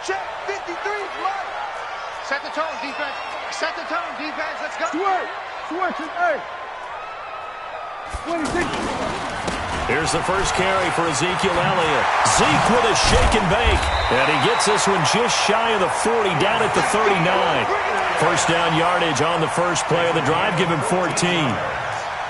Check 53, Mike. Set the tone, defense. Set the tone, defense. Let's go. Here's the first carry for Ezekiel Elliott. Zeke with a shake and bake. And he gets this one just shy of the 40, down at the 39. First down yardage on the first play of the drive. Give him 14.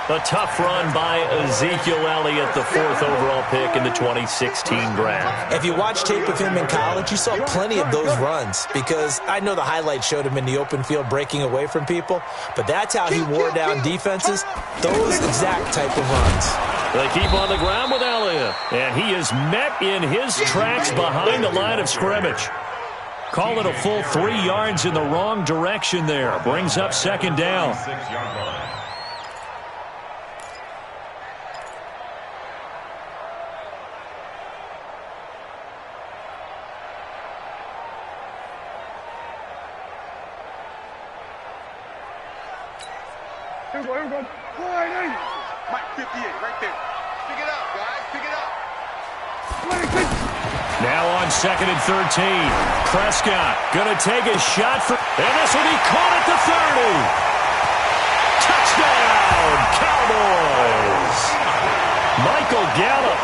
A tough run by Ezekiel Elliott, the fourth overall pick in the 2016 draft. If you watch tape of him in college, you saw plenty of those runs, because I know the highlights showed him in the open field breaking away from people, but that's how he wore down defenses, those exact type of runs. They keep on the ground with Elliott, and he is met in his tracks behind the line of scrimmage. Call it a full 3 yards in the wrong direction there. Brings up second down. Mike, 58, right there. Pick it up, guys. Pick it up. Now on second and 13. Prescott going to take a shot for... And this will be caught at the 30. Touchdown, Cowboys. Michael Gallup,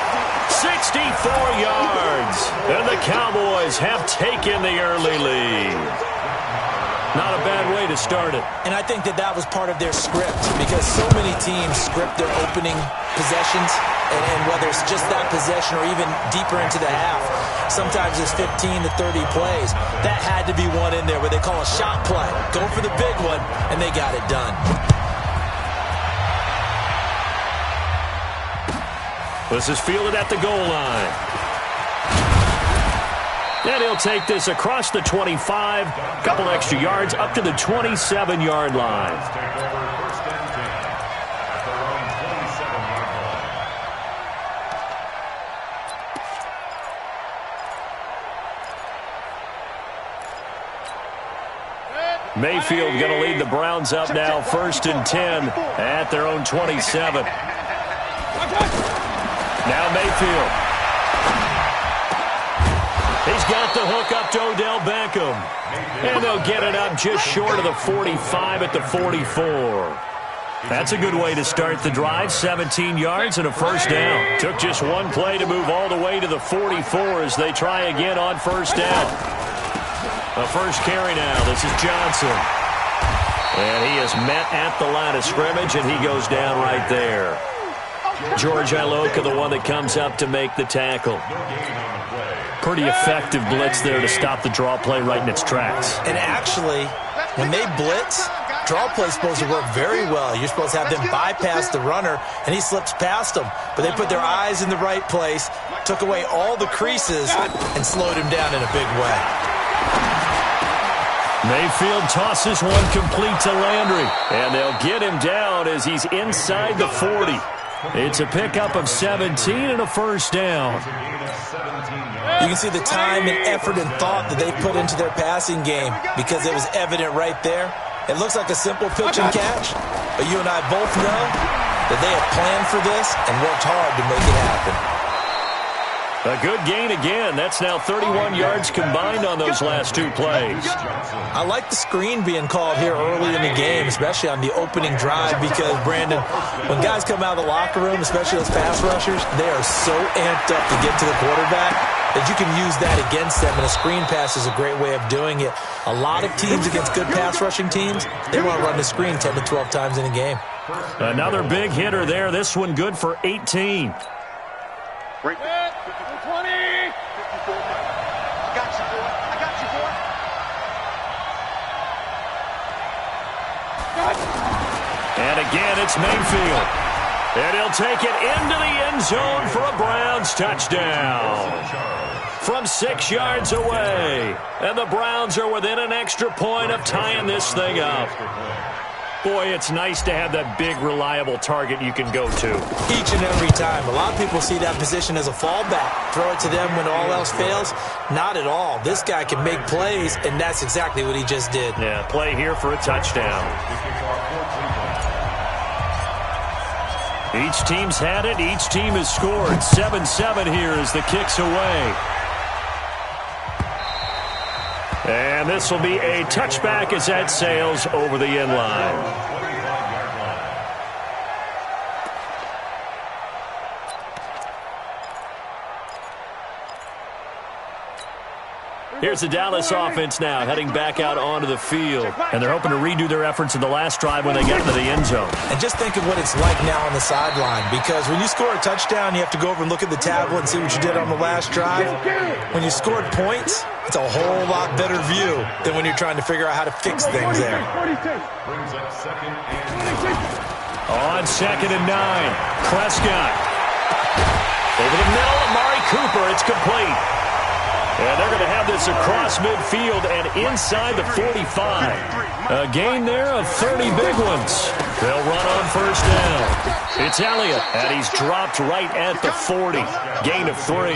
64 yards. And the Cowboys have taken the early lead. Not a bad way to start it. And I think that was part of their script, because so many teams script their opening possessions, and whether it's just that possession or even deeper into the half, sometimes it's 15 to 30 plays. That had to be one in there where they call a shot play. Go for the big one, and they got it done. This is fielded at the goal line. And he'll take this across the 25, couple extra yards up to the 27-yard line. Mayfield going to lead the Browns up now, 1st and 10 at their own 27. Now Mayfield. He's got the hook up to Odell Beckham. And they'll get it up just short of the 45 at the 44. That's a good way to start the drive. 17 yards and a first down. Took just one play to move all the way to the 44 as they try again on first down. The first carry now. This is Johnson. And he is met at the line of scrimmage, and he goes down right there. George Iloka, the one that comes up to make the tackle. Pretty effective blitz there to stop the draw play right in its tracks. And actually, when they blitz, draw play is supposed to work very well. You're supposed to have them bypass the runner, and he slips past them. But they put their eyes in the right place, took away all the creases, and slowed him down in a big way. Mayfield tosses one complete to Landry, and they'll get him down as he's inside the 40. It's a pickup of 17 and a first down. You can see the time and effort and thought that they put into their passing game, because it was evident right there. It looks like a simple pitch and catch, but you and I both know that they have planned for this and worked hard to make it happen. A good gain again. That's now 31 yards combined on those last two plays. I like the screen being called here early in the game, especially on the opening drive, because, Brandon, when guys come out of the locker room, especially those pass rushers, they are so amped up to get to the quarterback that you can use that against them, and a screen pass is a great way of doing it. A lot of teams against good pass rushing teams, they want to run the screen 10 to 12 times in a game. Another big hitter there. This one good for 18. Right there. 20. 54. I got you, boy. I got you, boy. And again, it's Mayfield. And he'll take it into the end zone for a Browns touchdown. From 6 yards away. And the Browns are within an extra point of tying this thing up. Boy, it's nice to have that big, reliable target you can go to. Each and every time. A lot of people see that position as a fallback. Throw it to them when all else fails. Not at all. This guy can make plays, and that's exactly what he just did. Yeah, play here for a touchdown. Each team's had it. Each team has scored. 7-7 here as the kick's away. And this will be a touchback as that sails over the end line. Here's the Dallas offense now, heading back out onto the field. And they're hoping to redo their efforts in the last drive when they got into the end zone. And just think of what it's like now on the sideline, because when you score a touchdown, you have to go over and look at the tablet and see what you did on the last drive. When you scored points, it's a whole lot better view than when you're trying to figure out how to fix things there. On 2nd and 9, Prescott. Over the middle, Amari Cooper, it's complete. And they're going to have this across midfield and inside the 45. A gain there of 30 big ones. They'll run on first down. It's Elliott, and he's dropped right at the 40. Gain of 3.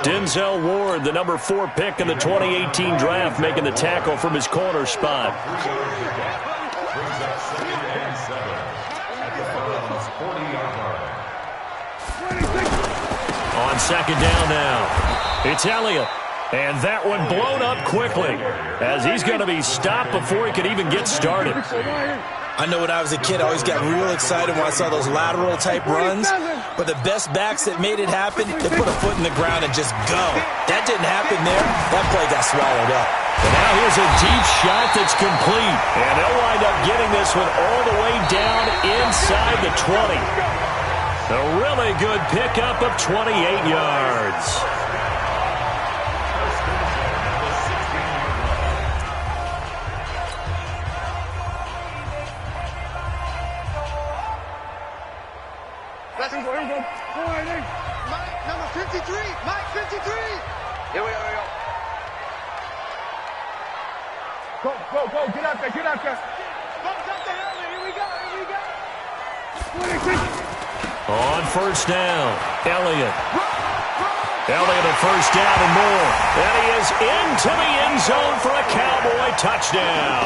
Denzel Ward, the number 4 pick in the 2018 draft, making the tackle from his corner spot. On 2nd down now. It's Elliott, and that one blown up quickly as he's going to be stopped before he could even get started. I know when I was a kid, I always got real excited when I saw those lateral-type runs, but the best backs that made it happen, they put a foot in the ground and just go. That didn't happen there. That play got swallowed up. And now here's a deep shot that's complete, and they'll wind up getting this one all the way down inside the 20. A really good pickup of 28 yards. Mike, number 53. Mike, 53. Here we go. Go. Get out there. Thumbs up the helmet. Here we go. On first down, Elliott. Elliott a first down and more. And he is into the end zone for a Cowboy touchdown.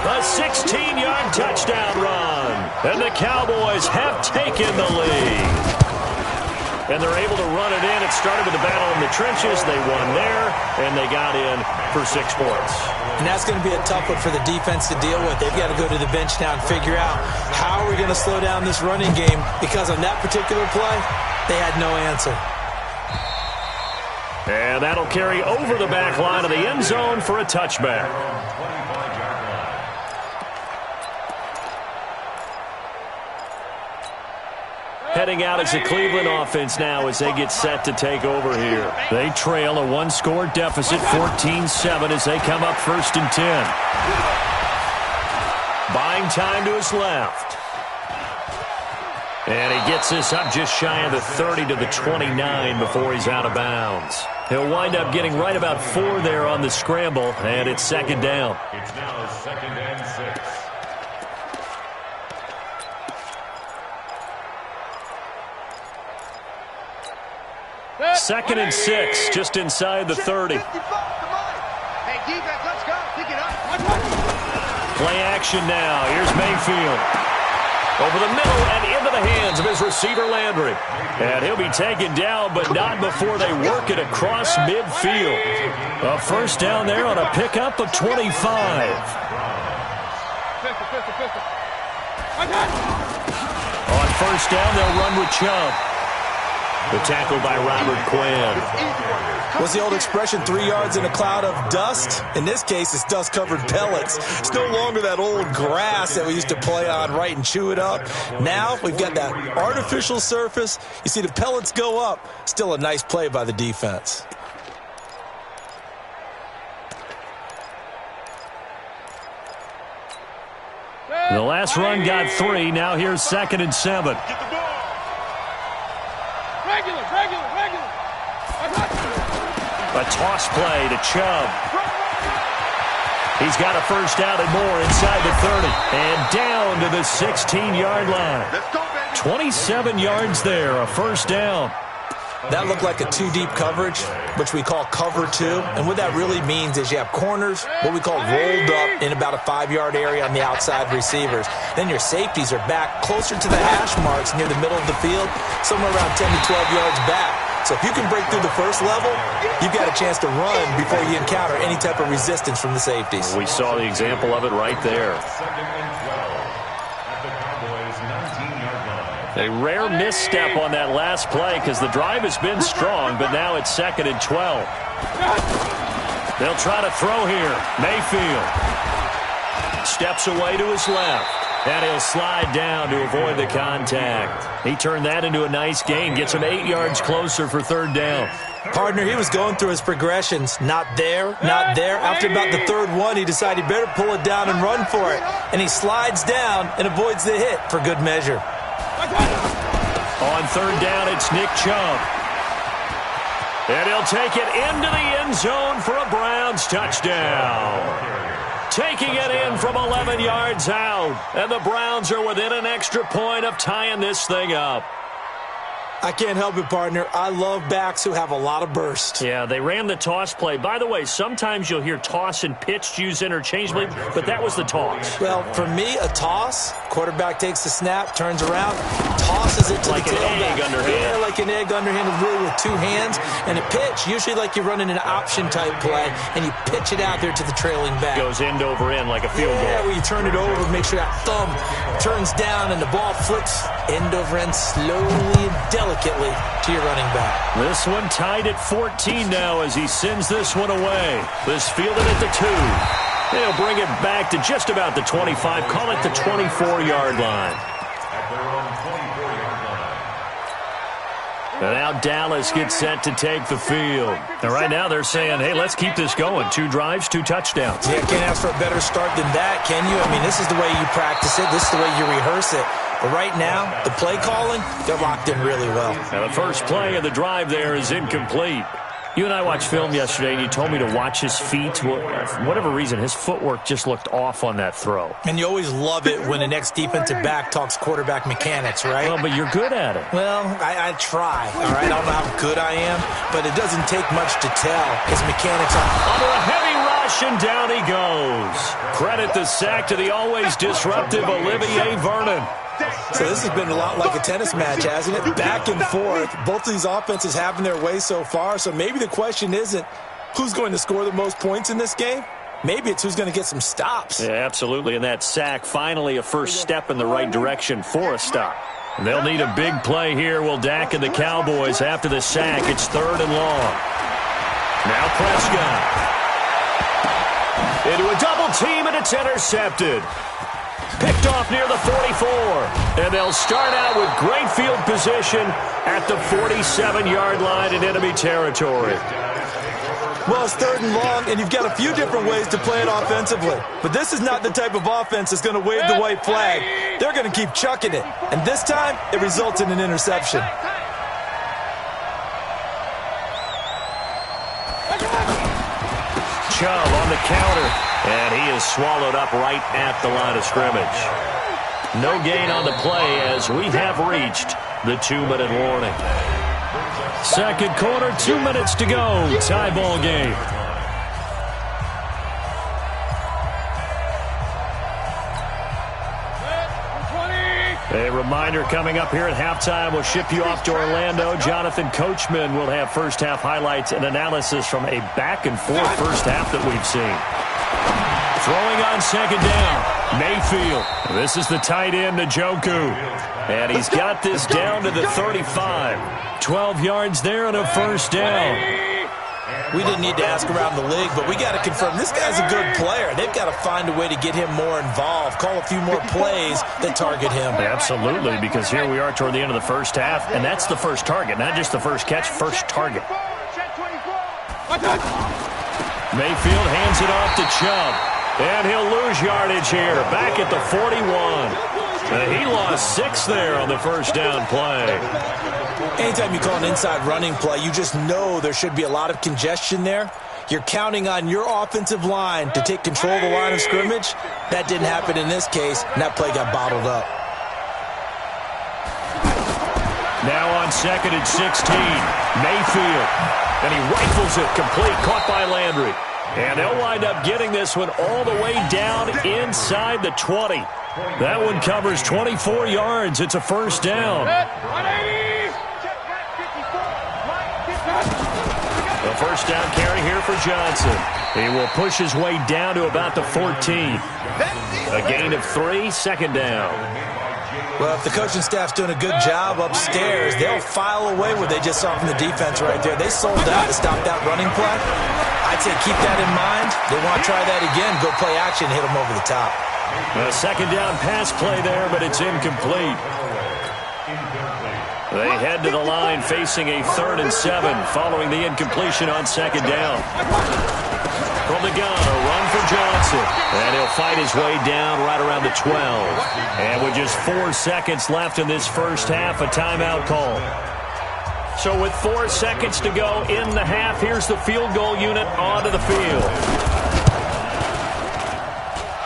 A 16-yard touchdown run. And the Cowboys have taken the lead. And they're able to run it in. It started with the battle in the trenches. They won there, and they got in for 6 points. And that's going to be a tough one for the defense to deal with. They've got to go to the bench now and figure out how are we going to slow down this running game, because on that particular play, they had no answer. And that'll carry over the back line of the end zone for a touchback. Heading out as the Cleveland offense now as they get set to take over here. They trail a 1-score deficit, 14-7, as they come up 1st and 10. Buying time to his left. And he gets this up just shy of the 30 to the 29 before he's out of bounds. He'll wind up getting right about 4 there on the scramble, and it's 2nd down. It's now 2nd and 6. Second and 6, just inside the 30. Hey, defense, let's go. Pick it up. Play action now. Here's Mayfield. Over the middle and into the hands of his receiver, Landry. And he'll be taken down, but not before they work it across midfield. A first down there on a pickup of 25. On first down, they'll run with Chubb. The tackle by Robert Quinn. What's the old expression, 3 yards in a cloud of dust? In this case, it's dust-covered pellets. It's no longer that old grass that we used to play on, right, and chew it up. Now we've got that artificial surface. You see the pellets go up. Still a nice play by the defense. The last run got 3. Now here's 2nd and 7. A toss play to Chubb. He's got a first down and more inside the 30. And down to the 16-yard line. 27 yards there, a first down. That looked like a 2-deep coverage, which we call cover 2. And what that really means is you have corners, what we call rolled up in about a 5-yard area on the outside receivers. Then your safeties are back closer to the hash marks near the middle of the field, somewhere around 10 to 12 yards back. So if you can break through the first level, you've got a chance to run before you encounter any type of resistance from the safeties. We saw the example of it right there. A rare misstep on that last play because the drive has been strong, but now it's 2nd and 12. They'll try to throw here. Mayfield steps away to his left, and he'll slide down to avoid the contact. He turned that into a nice gain, gets him 8 yards closer for 3rd down. Partner, he was going through his progressions. Not there, not there. After about the 3rd one, he decided he better pull it down and run for it. And he slides down and avoids the hit for good measure. On 3rd down, it's Nick Chubb. And he'll take it into the end zone for a Browns touchdown. Taking it in from 11 yards out. And the Browns are within an extra point of tying this thing up. I can't help it, partner. I love backs who have a lot of burst. Yeah, they ran the toss play. By the way, sometimes you'll hear toss and pitch used interchangeably, but that was the toss. Well, for me, a toss, quarterback takes the snap, turns around, tosses it to like the tailback. Like an egg underhand. Yeah, like an egg underhanded, really with 2 hands. And a pitch, usually like you're running an option-type play, and you pitch it out there to the trailing back. Goes end over end like a field goal. Yeah, where you turn it over, make sure that thumb turns down, and the ball flips end over end slowly and delicately to your running back. This one tied at 14 now as he sends this one away. This fielded at the 2. They'll bring it back to just about the 25. Call it the 24-yard line. And now Dallas gets set to take the field. And right now they're saying, hey, let's keep this going. 2 drives, 2 touchdowns. Yeah, can't ask for a better start than that, can you? I mean, this is the way you practice it. This is the way you rehearse it. But right now, the play calling, they're locked in really well. And the first play of the drive there is incomplete. You and I watched film yesterday, and you told me to watch his feet. For whatever reason, his footwork just looked off on that throw. And you always love it when the next defensive back talks quarterback mechanics, right? Well, but you're good at it. Well, I try, all right? I don't know how good I am, but it doesn't take much to tell. His mechanics are... Under a heavy rush, and down he goes. Credit the sack to the always disruptive Olivier Vernon. So this has been a lot like a tennis match, hasn't it? Back and forth. Both of these offenses having their way so far. So maybe the question isn't who's going to score the most points in this game. Maybe it's who's going to get some stops. Yeah, absolutely. And that sack, finally a first step in the right direction for a stop. And they'll need a big play here. Will Dak and the Cowboys after the sack. It's 3rd and long. Now Prescott. Into a double team, and it's intercepted. Picked off near the 44. And they'll start out with great field position at the 47-yard line in enemy territory. Well, it's 3rd and long, and you've got a few different ways to play it offensively. But this is not the type of offense that's going to wave the white flag. They're going to keep chucking it. And this time, it results in an interception. Chubb on the counter. And he is swallowed up right at the line of scrimmage. No gain on the play as we have reached the 2-minute warning. 2nd quarter, 2 minutes to go. Tie ball game. A reminder coming up here at halftime. We'll ship you off to Orlando. Jonathan Coachman will have first-half highlights and analysis from a back-and-forth first half that we've seen. Throwing on 2nd down, Mayfield. This is the tight end, Njoku. And he's got this down to the 35. 12 yards there and a first down. We didn't need to ask around the league, but we got to confirm this guy's a good player. They've got to find a way to get him more involved, call a few more plays that target him. Absolutely, because here we are toward the end of the first half, and that's the first target, not just the first catch, first target. Mayfield hands it off to Chubb. And he'll lose yardage here, back at the 41. And he lost 6 there on the first down play. Anytime you call an inside running play, you just know there should be a lot of congestion there. You're counting on your offensive line to take control of the line of scrimmage. That didn't happen in this case, and that play got bottled up. Now on 2nd and 16, Mayfield. And he rifles it complete, caught by Landry. And they'll wind up getting this one all the way down inside the 20. That one covers 24 yards. It's a first down. first down carry here for Johnson. He will push his way down to about the 14. A gain of 3, second down. Well, if the coaching staff's doing a good job upstairs, they'll file away what they just saw from the defense right there. They sold out to stop that running play. I'd say keep that in mind. They want to try that again, go play action, hit them over the top. A second down pass play there, but it's incomplete. They head to the line facing a 3rd and 7 following the incompletion on second down. From the gun, a run for Johnson. And he'll fight his way down right around the 12. And with just 4 seconds left in this first half, a timeout call. So with 4 seconds to go in the half, here's the field goal unit onto the field.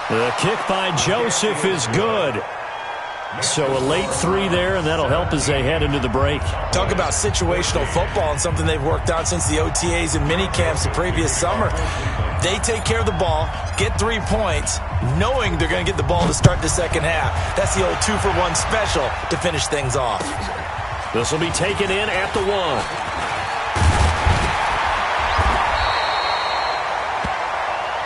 The kick by Joseph is good. So a late 3 there, and that'll help as they head into the break. Talk about situational football and something they've worked on since the OTAs and mini camps the previous summer. They take care of the ball, get 3 points, knowing they're going to get the ball to start the second half. That's the old 2-for-1 special to finish things off. This will be taken in at the 1.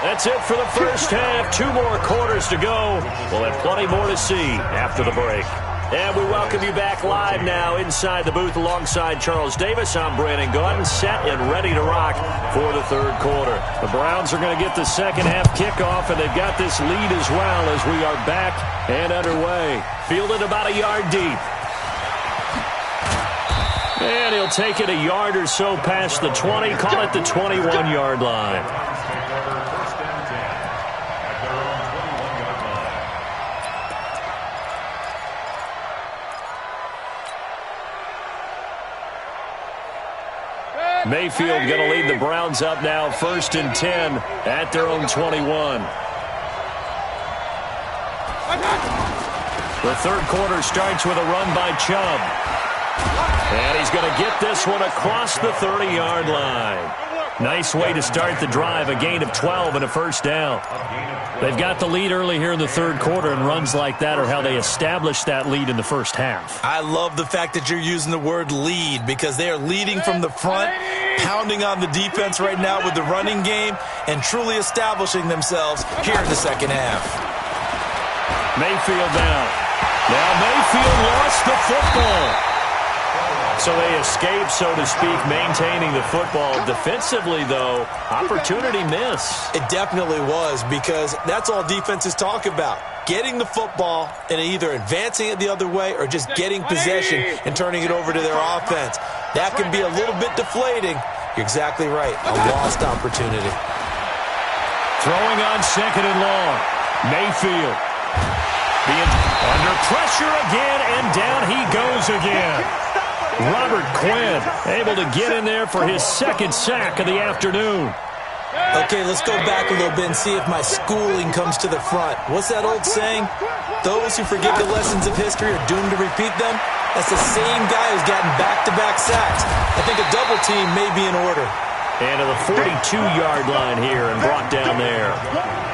That's it for the first half. 2 more quarters to go. We'll have plenty more to see after the break. And we welcome you back live now inside the booth alongside Charles Davis. I'm Brandon Gordon, set and ready to rock for the third quarter. The Browns are going to get the second half kickoff, and they've got this lead as well as we are back and underway. Fielded about a yard deep. And he'll take it a yard or so past the 20, call it the 21-yard line. Mayfield going to lead the Browns up now, 1st and 10 at their own 21. The third quarter starts with a run by Chubb. And he's going to get this one across the 30-yard line. Nice way to start the drive, a gain of 12 and a first down. They've got the lead early here in the third quarter, and runs like that are how they established that lead in the first half. I love the fact that you're using the word lead, because they are leading from the front, pounding on the defense right now with the running game, and truly establishing themselves here in the second half. Mayfield down. Now Mayfield lost the football. So they escape, so to speak, maintaining the football. Defensively, though, opportunity miss. It definitely was, because that's all defenses talk about. Getting the football and either advancing it the other way or just getting possession and turning it over to their offense. That can be a little bit deflating. You're exactly right. A lost opportunity. Throwing on second and long. Mayfield being under pressure again, and down he goes again. Robert Quinn able to get in there for his second sack of the afternoon. Okay, let's go back a little bit and see if my schooling comes to the front. What's that old saying? Those who forget the lessons of history are doomed to repeat them. That's the same guy who's gotten back-to-back sacks. I think a double team may be in order. And to the 42-yard line here and brought down there.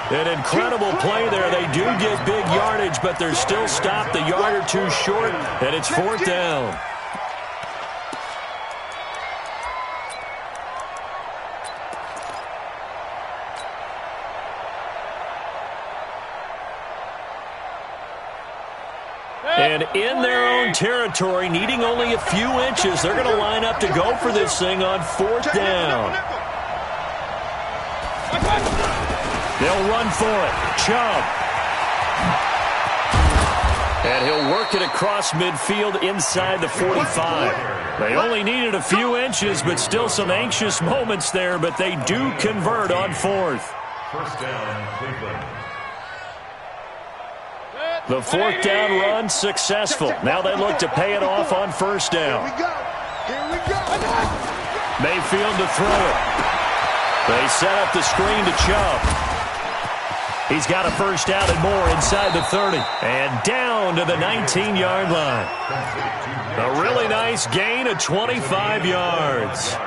An incredible play there. They do get big yardage, but they're still stopped a yard or two short, and it's 4th down. And in their own territory, needing only a few inches, they're going to line up to go for this thing on 4th down. They'll run for it. Chubb. And he'll work it across midfield inside the 45. They only needed a few inches, but still some anxious moments there, but they do convert on 4th. First down, Cleveland. The 4th down run successful. Now they look to pay it off on 1st down. Here we go. Mayfield to throw it. They set up the screen to Chubb. He's got a first down and more inside the 30. And down to the 19-yard line. A really nice gain of 25 yards.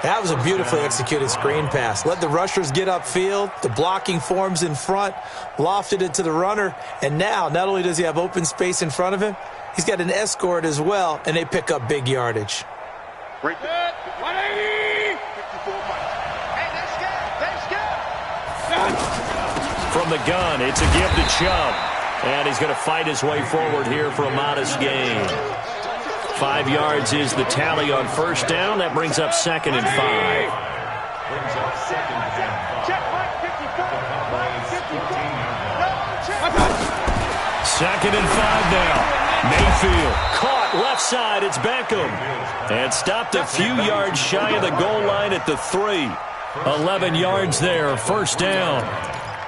That was a beautifully executed screen pass. Let the rushers get upfield. The blocking forms in front. Lofted it to the runner. And now, not only does he have open space in front of him, he's got an escort as well, and they pick up big yardage. Right there. from the gun. It's a give to Chubb. And he's going to fight his way forward here for a modest gain. 5 yards is the tally on first down. That brings up 2nd and 5. Second and 5 now. Mayfield caught left side. It's Beckham. And stopped a few yards shy of the goal line at the 3. 11 yards there. First down.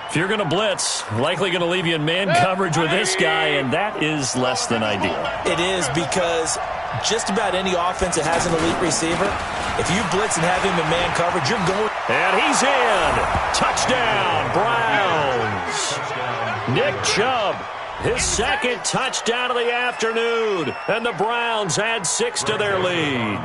If you're going to blitz, likely going to leave you in man coverage with this guy, and that is less than ideal. It is, because just about any offense that has an elite receiver, if you blitz and have him in man coverage, you're going. And he's in. Touchdown, Browns. Nick Chubb, his 2nd touchdown of the afternoon. And the Browns add 6 to their lead.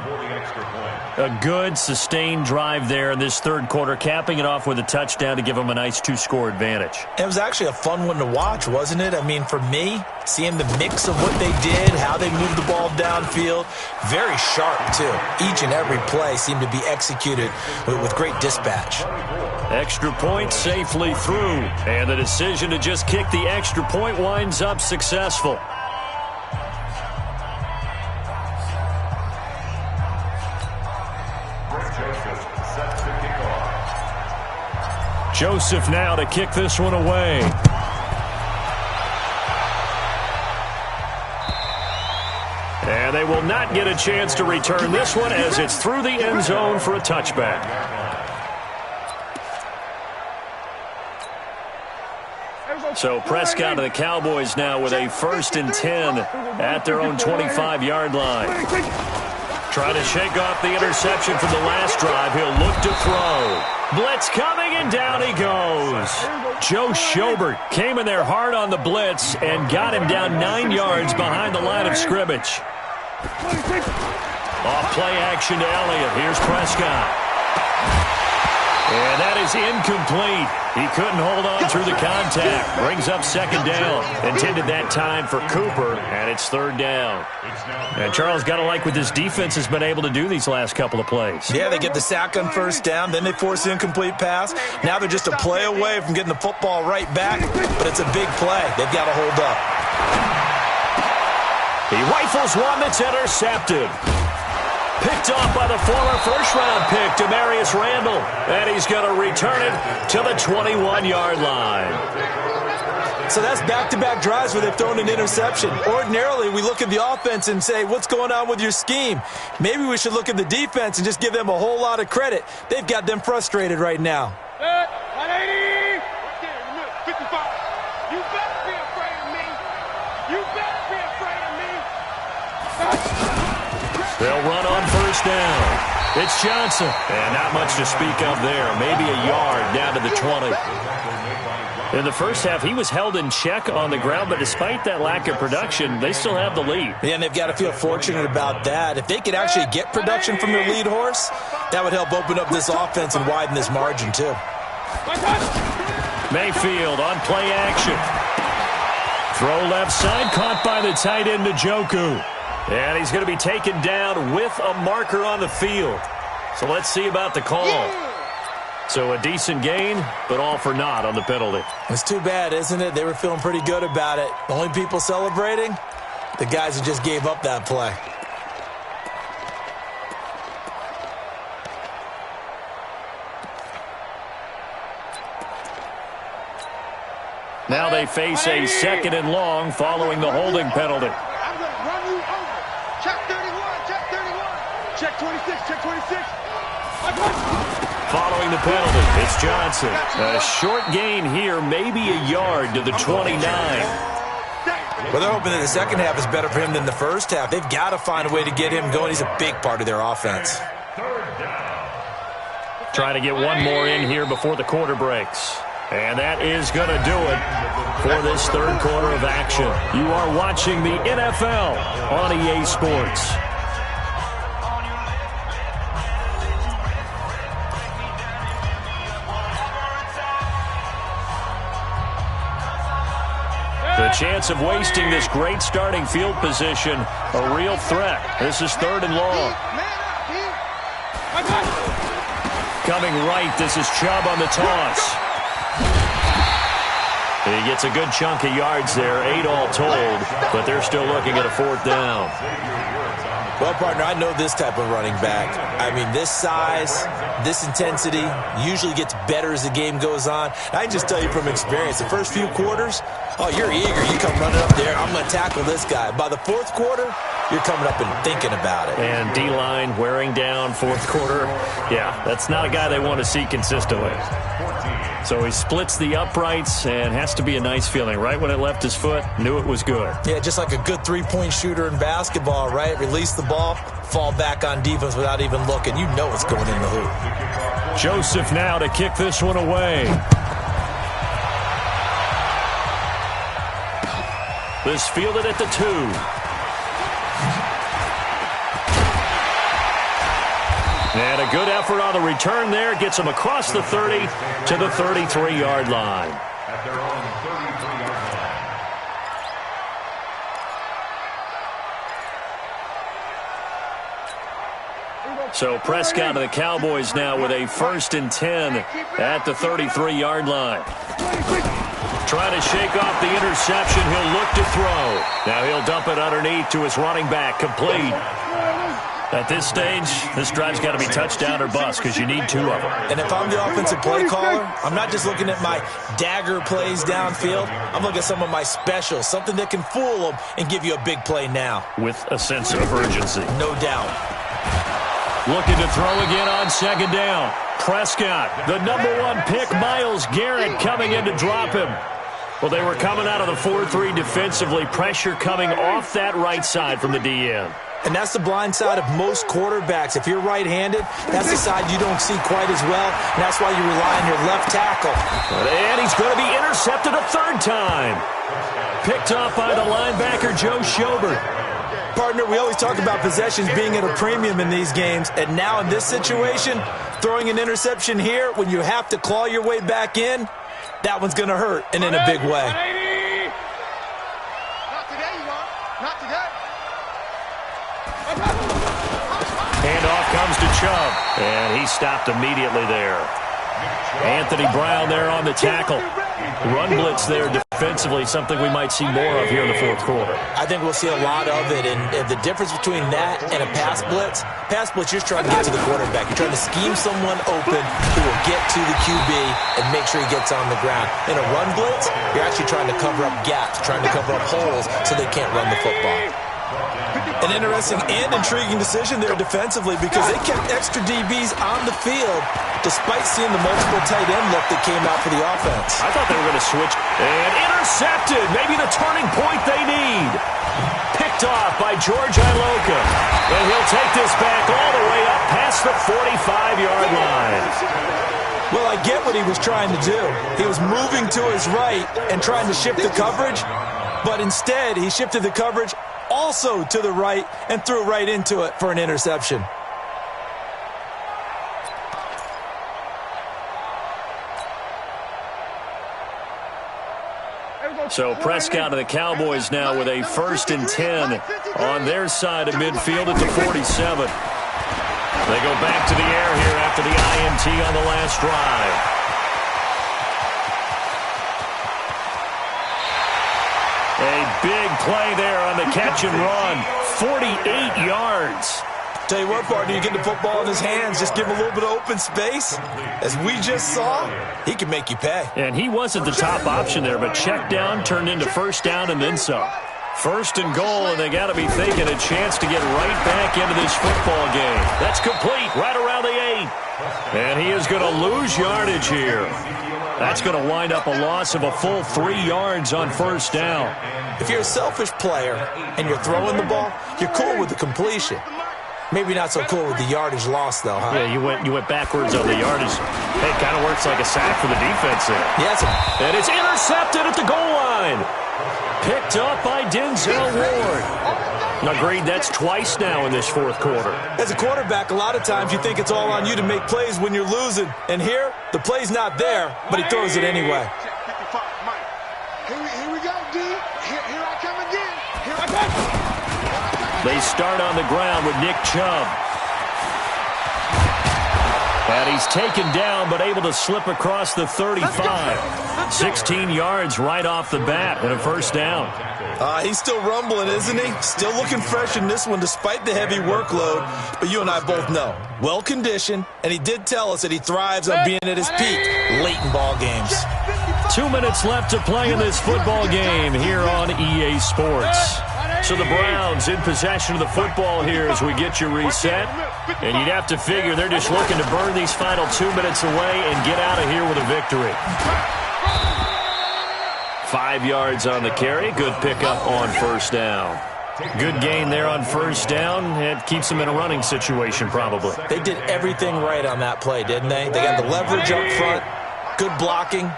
A good, sustained drive there in this third quarter, capping it off with a touchdown to give them a nice 2-score advantage. It was actually a fun one to watch, wasn't it? I mean, for me, seeing the mix of what they did, how they moved the ball downfield, very sharp, too. Each and every play seemed to be executed with great dispatch. Extra point safely through, and the decision to just kick the extra point winds up successful. Joseph now to kick this one away. And they will not get a chance to return this one as it's through the end zone for a touchback. So Prescott and the Cowboys now with a 1st and 10 at their own 25-yard line. Trying to shake off the interception from the last drive. He'll look to throw. Blitz coming, and down he goes. Joe Schobert came in there hard on the blitz and got him down 9 yards behind the line of scrimmage. Off play action to Elliott. Here's Prescott. And that is incomplete. He couldn't hold on through the contact. Brings up 2nd down. Intended that time for Cooper, and it's 3rd down. And Charles, got to like what this defense has been able to do these last couple of plays. Yeah, they get the sack on first down, then they force the incomplete pass. Now they're just a play away from getting the football right back, but it's a big play. They've got to hold up. He rifles one that's intercepted. Picked off by the former first-round pick, Demarius Randall. And he's going to return it to the 21-yard line. So that's back-to-back drives where they've thrown an interception. Ordinarily, we look at the offense and say, what's going on with your scheme? Maybe we should look at the defense and just give them a whole lot of credit. They've got them frustrated right now. 180. 55. You better be afraid of me. You better be afraid of me. They'll run on first down. It's Johnson. And not much to speak of there. Maybe a yard down to the 20. In the first half, he was held in check on the ground, but despite that lack of production, they still have the lead. Yeah, and they've got to feel fortunate about that. If they could actually get production from their lead horse, that would help open up this offense and widen this margin, too. Mayfield on play action. Throw left side, caught by the tight end Njoku. And he's going to be taken down with a marker on the field. So let's see about the call. So a decent gain, but all for naught on the penalty. It's too bad, isn't it? They were feeling pretty good about it. The only people celebrating, the guys who just gave up that play. Now they face a 2nd and long following the holding penalty. I'm going to run you over. Check 31, check 31. Check 26, check 26. Following the penalty, it's Johnson. A short gain here, maybe a yard to the 29. Well, they're hoping that the second half is better for him than the first half. They've got to find a way to get him going. He's a big part of their offense. Trying to get one more in here before the quarter breaks. And that is going to do it for this third quarter of action. You are watching the NFL on EA Sports. The chance of wasting this great starting field position, a real threat. This is 3rd and long. Coming right, this is Chubb on the toss. He gets a good chunk of yards there, 8 all told, but they're still looking at a 4th down. Well, partner, I know this type of running back. I mean, this size, this intensity usually gets better as the game goes on. I can just tell you from experience, the first few quarters, oh, you're eager. You come running up there, I'm going to tackle this guy. By the 4th quarter, you're coming up and thinking about it. And D-line wearing down 4th quarter. Yeah, that's not a guy they want to see consistently. So he splits the uprights and has to be a nice feeling. Right when it left his foot, knew it was good. Yeah, just like a good three-point shooter in basketball, right? Release the ball, fall back on defense without even looking. You know it's going in the hoop. Joseph now to kick this one away. This fielded at the 2. And a good effort on the return there. Gets him across the 30 to the 33-yard line. At their own 33-yard line. So Prescott and the Cowboys now with a 1st and 10 at the 33-yard line. Trying to shake off the interception. He'll look to throw. Now he'll dump it underneath to his running back. Complete. At this stage, this drive's got to be touchdown or bust because you need 2 of them. And if I'm the offensive play caller, I'm not just looking at my dagger plays downfield. I'm looking at some of my specials, something that can fool them and give you a big play now. With a sense of urgency. No doubt. Looking to throw again on 2nd down. Prescott, the #1 pick, Myles Garrett, coming in to drop him. Well, they were coming out of the 4-3 defensively. Pressure coming off that right side from the DN. And that's the blind side of most quarterbacks. If you're right-handed, that's the side you don't see quite as well, and that's why you rely on your left tackle. And he's going to be intercepted a 3rd time. Picked off by the linebacker, Joe Schobert. Partner, we always talk about possessions being at a premium in these games, and now in this situation, throwing an interception here when you have to claw your way back in, that one's going to hurt, and in a big way. Not today, you won't. Not today. Handoff comes to Chubb, and he stopped immediately there. Anthony Brown there on the tackle. Run blitz there defensively, something we might see more of here in the 4th quarter. I think we'll see a lot of it, and the difference between that and a pass blitz, you're just trying to get to the quarterback. You're trying to scheme someone open who will get to the QB and make sure he gets on the ground. In a run blitz, you're actually trying to cover up gaps, trying to cover up holes so they can't run the football. An interesting and intriguing decision there defensively because they kept extra DBs on the field despite seeing the multiple tight end look that came out for the offense. I thought they were going to switch. And intercepted. Maybe the turning point they need. Picked off by George Iloka. And he'll take this back all the way up past the 45-yard line. Well, I get what he was trying to do. He was moving to his right and trying to shift the coverage, but instead he shifted the coverage also to the right and threw right into it for an interception. So Prescott and the Cowboys now with a 1st and 10 on their side of midfield at the 47. They go back to the air here after the INT on the last drive. A big play there on the catch and run. 48 yards. Tell you what, partner, you get the football in his hands, just give him a little bit of open space. As we just saw, he can make you pay. And he wasn't the top option there, but check down turned into 1st down and then some. 1st and goal, and they got to be thinking a chance to get right back into this football game. That's complete, right around the 8. And he is going to lose yardage here. That's going to wind up a loss of a full 3 yards on 1st down. If you're a selfish player and you're throwing the ball, you're cool with the completion. Maybe not so cool with the yardage loss, though, huh? Yeah, you went backwards on the yardage. Hey, it kind of works like a sack for the defense there. Yes. And it's intercepted at the goal line. Picked up by Denzel Ward. Agreed, that's twice now in this 4th quarter. As a quarterback, a lot of times you think it's all on you to make plays when you're losing. And here, the play's not there, but he throws it anyway. Here we go, D. Here I come again. Here I come. They start on the ground with Nick Chubb. And he's taken down, but able to slip across the 35. 16 yards right off the bat and a first down. He's still rumbling, isn't he? Still looking fresh in this one despite the heavy workload. But you and I both know, well-conditioned, and he did tell us that he thrives on being at his peak late in ball games. 2 minutes left to play in this football game here on EA Sports. So the Browns in possession of the football here as we get you reset. And you'd have to figure they're just looking to burn these final 2 minutes away and get out of here with a victory. 5 yards on the carry. Good pickup on first down. Good gain there on first down. It keeps them in a running situation probably. They did everything right on that play, didn't they? They got the leverage up front, good blocking,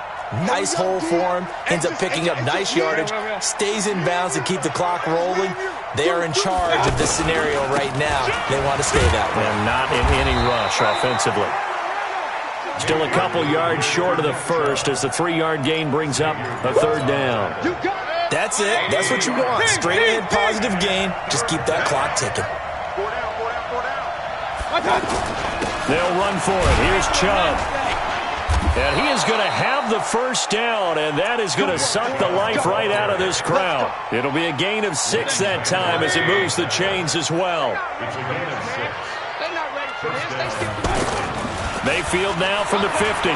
nice hole for him, ends up picking up nice yardage, stays in bounds to keep the clock rolling. They are in charge of this scenario right now. They want to stay that way. And not in any rush offensively. Still a couple yards short of the first as the 3-yard gain brings up a third down. That's it. That's what you want. Straight ahead positive gain. Just keep that clock ticking. They'll run for it. Here's Chubb. And he is going to have the first down, and that is going to suck the life right out of this crowd. It'll be a gain of 6 that time as it moves the chains as well. It's a gain of 6. They're not ready for this. Mayfield now from the 50.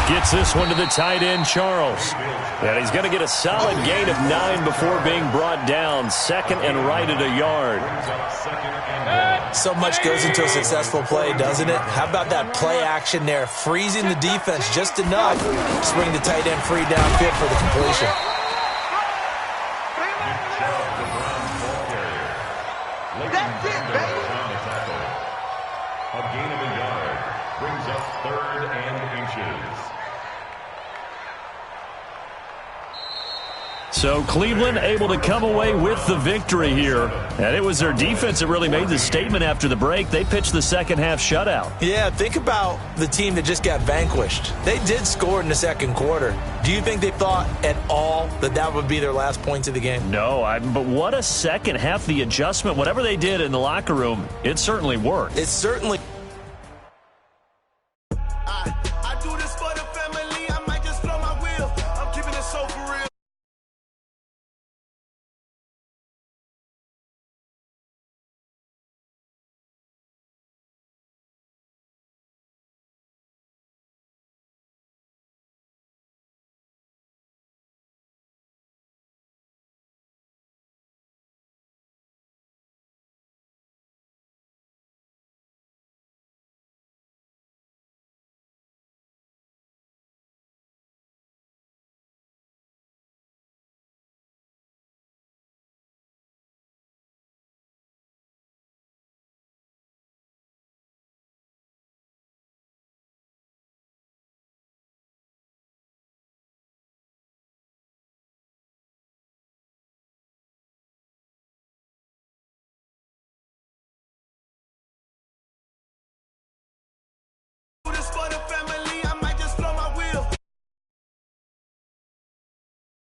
Gets this one to the tight end, Charles. And he's going to get a solid gain of 9 before being brought down. Second and right at a yard. So much goes into a successful play, doesn't it? How about that play action there? Freezing the defense just enough to bring the tight end free downfield for the completion. That's it, baby. A gain of a yard brings up 3rd and inches. So Cleveland able to come away with the victory here. And it was their defense that really made the statement after the break. They pitched the second half shutout. Yeah, think about the team that just got vanquished. They did score in the second quarter. Do you think they thought at all that that would be their last points of the game? No, but what a second half. The adjustment, whatever they did in the locker room, it certainly worked. It certainly